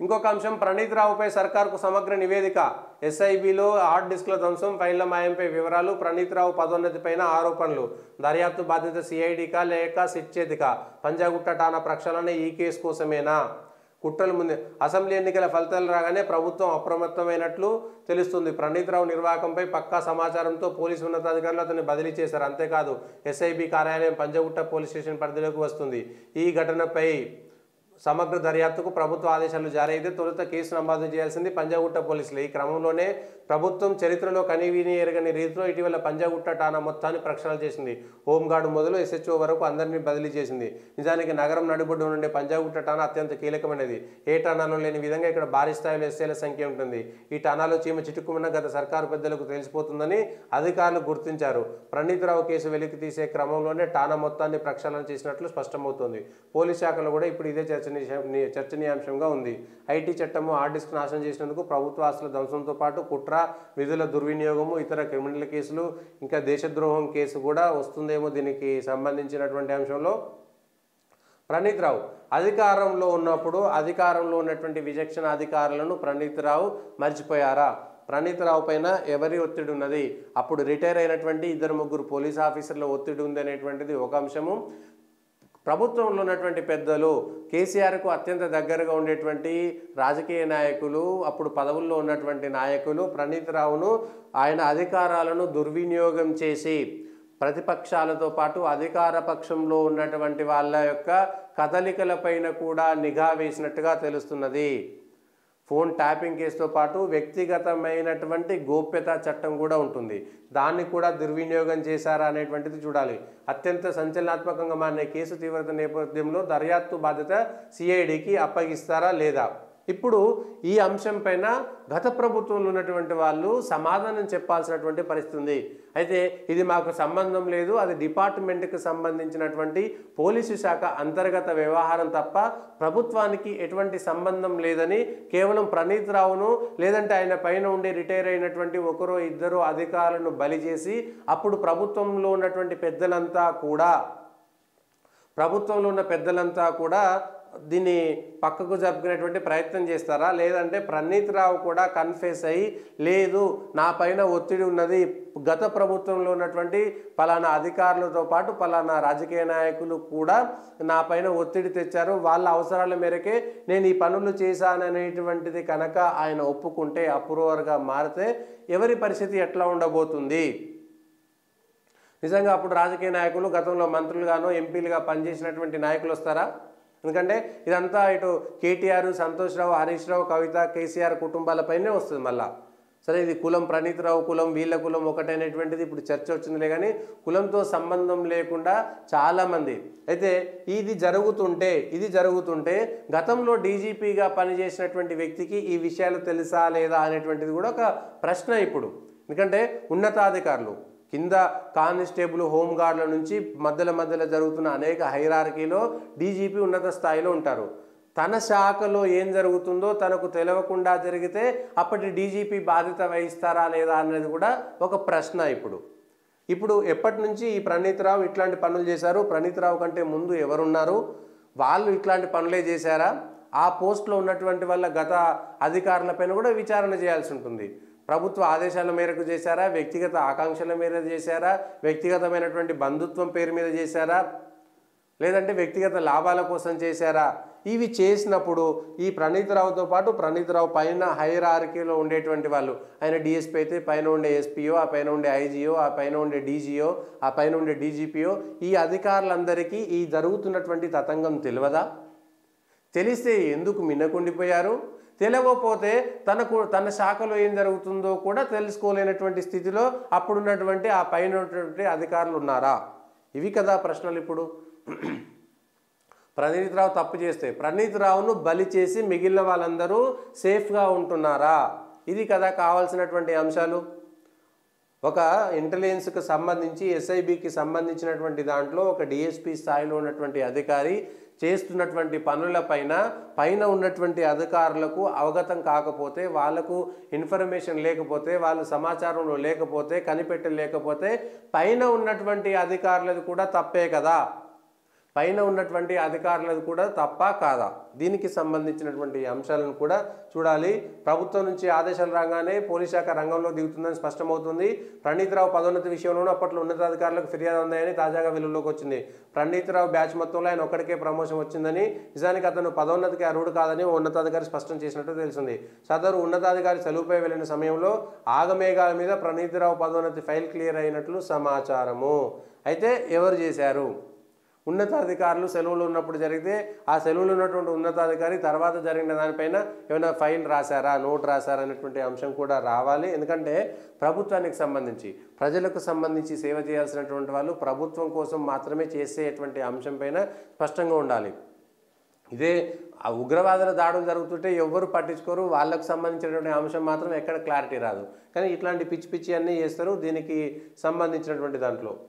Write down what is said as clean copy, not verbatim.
ఇంకొక అంశం, ప్రణీత్ రావుపై సర్కార్కు సమగ్ర నివేదిక. ఎస్ఐబిలో హార్డ్ డిస్క్ల ధ్వంసం, ఫైళ్ల మాయంపై వివరాలు, ప్రణీత్ రావు పదోన్నతిపైన ఆరోపణలు, దర్యాప్తు బాధ్యత సిఐడికా లేక సిట్ చేతికా, పంజాగుట్ట ఠాణా ప్రక్షాళన ఈ కేసు కోసమేనా? కుట్రలు ముందే, అసెంబ్లీ ఎన్నికల ఫలితాలు రాగానే ప్రభుత్వం అప్రమత్తమైనట్లు తెలుస్తుంది. ప్రణీత్ రావు నిర్వాహకంపై పక్కా సమాచారంతో పోలీసు ఉన్నతాధికారులు అతన్ని బదిలీ చేశారు. అంతేకాదు ఎస్ఐబి కార్యాలయం పంజాగుట్ట పోలీస్ స్టేషన్ పరిధిలోకి వస్తుంది. ఈ ఘటనపై సమగ్ర దర్యాప్తుకు ప్రభుత్వ ఆదేశాలు జారీ అయితే తొలుత కేసు నమోదు చేయాల్సింది పంజాగుట్ట పోలీసులు. ఈ క్రమంలోనే ప్రభుత్వం చరిత్రలో కనీవిని ఎరగని రీతిలో ఇటీవల పంజాగుట్ట ఠాణా మొత్తాన్ని ప్రక్షాళన చేసింది. హోంగార్డు మొదలు ఎస్హెచ్ఓ వరకు అందరినీ బదిలీ చేసింది. నిజానికి నగరం నడిబొడ్డు నుండి పంజాగుట్ట ఠాణా అత్యంత కీలకమైనది. ఏ ఠాణాలో లేని విధంగా ఇక్కడ భారీ స్థాయిలో ఎస్ఐల సంఖ్య ఉంటుంది. ఈ ఠాణాలో చీమ చిటుక్కుమన్న గత సర్కారు పెద్దలకు తెలిసిపోతుందని అధికారులు గుర్తించారు. ప్రణీత్ రావు కేసు వెలికి తీసే క్రమంలోనే ఠాణా మొత్తాన్ని ప్రక్షాళన చేసినట్లు స్పష్టమవుతోంది. పోలీస్ శాఖలో కూడా ఇప్పుడు ఇదే చర్చనీయాంశంగా ఉంది. ఐటీ చట్టము హార్డ్ డిస్క్ నాశనం చేసినందుకు, ప్రభుత్వ ఆస్తుల ధ్వంసంతో పాటు కుట్ర, విధుల దుర్వినియోగము, ఇతర క్రిమినల్ కేసులు, ఇంకా దేశద్రోహం కేసు కూడా వస్తుందేమో దీనికి సంబంధించినటువంటి అంశంలో. ప్రణీత్ రావు అధికారంలో ఉన్నప్పుడు అధికారంలో ఉన్నటువంటి విచక్షణ అధికారులను ప్రణీత్ రావు మర్చిపోయారా? ప్రణీత్ రావు పైన ఎవరి ఒత్తిడి ఉన్నది? అప్పుడు రిటైర్ అయినటువంటి 2-3 పోలీస్ ఆఫీసర్ల ఒత్తిడి ఉంది అనేటువంటిది ఒక అంశము. ప్రభుత్వంలో ఉన్నటువంటి పెద్దలు, కేసీఆర్కు అత్యంత దగ్గరగా ఉండేటువంటి రాజకీయ నాయకులు, అప్పుడు పదవుల్లో ఉన్నటువంటి నాయకులు ప్రణీత్ రావును ఆయన అధికారాలను దుర్వినియోగం చేసి ప్రతిపక్షాలతో పాటు అధికార పక్షంలో ఉన్నటువంటి వాళ్ళ యొక్క కదలికలపైన కూడా నిఘా వేసినట్టుగా తెలుస్తున్నది. ఫోన్ ట్యాపింగ్ కేసుతో పాటు వ్యక్తిగతమైనటువంటి గోప్యతా చట్టం కూడా ఉంటుంది. దాన్ని కూడా దుర్వినియోగం చేశారా అనేటువంటిది చూడాలి. అత్యంత సంచలనాత్మకంగా మారిన కేసు తీవ్రత నేపథ్యంలో దర్యాప్తు బాధ్యత సిఐడికి అప్పగిస్తారా లేదా? ఇప్పుడు ఈ అంశం పైన గత ప్రభుత్వంలో ఉన్నటువంటి వాళ్ళు సమాధానం చెప్పాల్సినటువంటి పరిస్థితి ఉంది. అయితే ఇది మాకు సంబంధం లేదు, అది డిపార్ట్మెంట్కి సంబంధించినటువంటి పోలీసు శాఖ అంతర్గత వ్యవహారం తప్ప ప్రభుత్వానికి ఎటువంటి సంబంధం లేదని కేవలం ప్రణీత్ రావును లేదంటే ఆయన పైన ఉండే రిటైర్ అయినటువంటి 1-2 అధికారులను బలి చేసి అప్పుడు ప్రభుత్వంలో ఉన్నటువంటి పెద్దలంతా కూడా దీన్ని పక్కకు జరుపుకునేటువంటి ప్రయత్నం చేస్తారా? లేదంటే ప్రణీత్ రావు కూడా కన్ఫెస్ అయ్యి లేదు నా పైన ఒత్తిడి ఉన్నది, గత ప్రభుత్వంలో ఉన్నటువంటి పలానా అధికారులతో పాటు పలానా రాజకీయ నాయకులు కూడా నా పైన ఒత్తిడి తెచ్చారు, వాళ్ళ అవసరాల మేరకే నేను ఈ పనులు చేశాననేటువంటిది కనుక ఆయన ఒప్పుకుంటే, అప్రూవర్గా మారితే ఎవరి పరిస్థితి ఎట్లా ఉండబోతుంది? నిజంగా అప్పుడు రాజకీయ నాయకులు, గతంలో మంత్రులుగానో ఎంపీలుగా పనిచేసినటువంటి నాయకులు వస్తారా? ఎందుకంటే ఇదంతా ఇటు కేటీఆర్, సంతోష్ రావు, హరీష్ రావు, కవిత, కేసీఆర్ కుటుంబాలపైనే వస్తుంది. మళ్ళా సరే ఇది కులం, ప్రణీత్ రావు కులం, వీళ్ళ కులం ఒకటైనటువంటిది ఇప్పుడు చర్చ వచ్చిందిలే, కానీ కులంతో సంబంధం లేకుండా చాలామంది. అయితే ఇది జరుగుతుంటే గతంలో డీజీపీగా పనిచేసినటువంటి వ్యక్తికి ఈ విషయాలు తెలుసా లేదా అనేటువంటిది కూడా ఒక ప్రశ్న ఇప్పుడు. ఎందుకంటే ఉన్నతాధికారులు కింద కానిస్టేబుల్, హోంగార్డుల నుంచి మధ్యలో జరుగుతున్న అనేక హైరార్కీలో డీజీపీ ఉన్నత స్థాయిలో ఉంటారు. తన శాఖలో ఏం జరుగుతుందో తనకు తెలియకుండా జరిగితే అప్పటి డీజీపీ బాధ్యత వహిస్తారా లేదా అనేది కూడా ఒక ప్రశ్న. ఇప్పుడు ఎప్పటి నుంచి ఈ ప్రణీత్ రావు ఇట్లాంటి పనులు చేశారు? ప్రణీత్ రావు కంటే ముందు ఎవరున్నారు? వాళ్ళు ఇట్లాంటి పనులే చేశారా? ఆ పోస్ట్లో ఉన్నటువంటి వాళ్ళ గత అధికారులపైన కూడా విచారణ చేయాల్సి ఉంటుంది. ప్రభుత్వ ఆదేశాల మేరకు చేశారా? వ్యక్తిగత ఆకాంక్షల మేర చేశారా? వ్యక్తిగతమైనటువంటి బంధుత్వం పేరు మీద చేశారా? లేదంటే వ్యక్తిగత లాభాల కోసం చేశారా? ఇవి చేసినప్పుడు ఈ ప్రణీత్ రావుతో పాటు ప్రణీత్ రావు పైన హైరార్కీలో ఉండేటువంటి వాళ్ళు, ఆయన డిఎస్పీ అయితే పైన ఉండే ఎస్పీఓ, ఆ పైన ఉండే ఐజీఓ, ఆ పైన ఉండే డీజీఓ, ఆ పైన ఉండే డీజీపీఓ, ఈ అధికారులందరికీ ఈ జరుగుతున్నటువంటి తతంగం తెలియదా? తెలిస్తే ఎందుకు మిన్నకుండిపోయారు? తెలియకపోతే తన శాఖలో ఏం జరుగుతుందో కూడా తెలుసుకోలేనటువంటి స్థితిలో అప్పుడున్నటువంటి ఆ పైన ఉన్నటువంటి అధికారులు ఉన్నారా? ఇవి కదా ప్రశ్నలు. ఇప్పుడు ప్రణీత్ రావు తప్పు చేస్తే ప్రణీత్ రావును బలి చేసి మిగిలిన వాళ్ళందరూ సేఫ్గా ఉంటున్నారా? ఇది కదా కావాల్సినటువంటి అంశాలు. ఒక ఇంటెలిజెన్స్కి సంబంధించి ఎస్ఐబికి సంబంధించినటువంటి దాంట్లో ఒక డిఎస్పీ స్థాయిలో ఉన్నటువంటి అధికారి చేస్తున్నటువంటి పైన ఉన్నటువంటి అధికారులకు అవగతం కాకపోతే, వాళ్ళకు ఇన్ఫర్మేషన్ లేకపోతే, వాళ్ళు సమాచారంలో లేకపోతే, కనిపెట్టలేకపోతే పైన ఉన్నటువంటి అధికారులది కూడా తప్పే కదా. పైన ఉన్నటువంటి అధికారులది కూడా తప్ప కాదా? దీనికి సంబంధించినటువంటి అంశాలను కూడా చూడాలి. ప్రభుత్వం నుంచి ఆదేశాలు రాగానే పోలీస్ శాఖ రంగంలో దిగుతుందని స్పష్టమవుతుంది. ప్రణీత్ రావు పదోన్నతి విషయంలోనూ అప్పట్లో ఉన్నతాధికారులకు ఫిర్యాదు ఉందని తాజాగా వెలుగులోకి వచ్చింది. ప్రణీత్ రావు బ్యాచ్ మొత్తంలో ఆయన ఒక్కడికే ప్రమోషన్ వచ్చిందని, నిజానికి అతను పదోన్నతికి అర్హుడు కాదని ఉన్నతాధికారి స్పష్టం చేసినట్టు తెలిసింది. సదరు ఉన్నతాధికారి సెలవుపై వెళ్లిన సమయంలో ఆగమేఘాల మీద ప్రణీత్ రావు పదోన్నతి ఫైల్ క్లియర్ అయినట్లు సమాచారము. అయితే ఎవరు చేశారు? ఉన్నతాధికారులు సెలవులు ఉన్నప్పుడు జరిగితే ఆ సెలవులు ఉన్నటువంటి ఉన్నతాధికారి తర్వాత జరిగిన దానిపైన ఏమైనా ఫైల్ రాశారా, నోట్ రాశారా అనేటువంటి అంశం కూడా రావాలి. ఎందుకంటే ప్రభుత్వానికి సంబంధించి, ప్రజలకు సంబంధించి సేవ చేయాల్సినటువంటి వాళ్ళు ప్రభుత్వం కోసం మాత్రమే చేసేటువంటి అంశం పైన స్పష్టంగా ఉండాలి. ఇదే ఆ ఉగ్రవాదుల దాడులు జరుగుతుంటే ఎవ్వరు పట్టించుకోరు, వాళ్ళకు సంబంధించినటువంటి అంశం మాత్రం ఎక్కడ క్లారిటీ రాదు. కానీ ఇట్లాంటి పిచ్చి పిచ్చి అన్నీ చేస్తారు దీనికి సంబంధించినటువంటి దాంట్లో.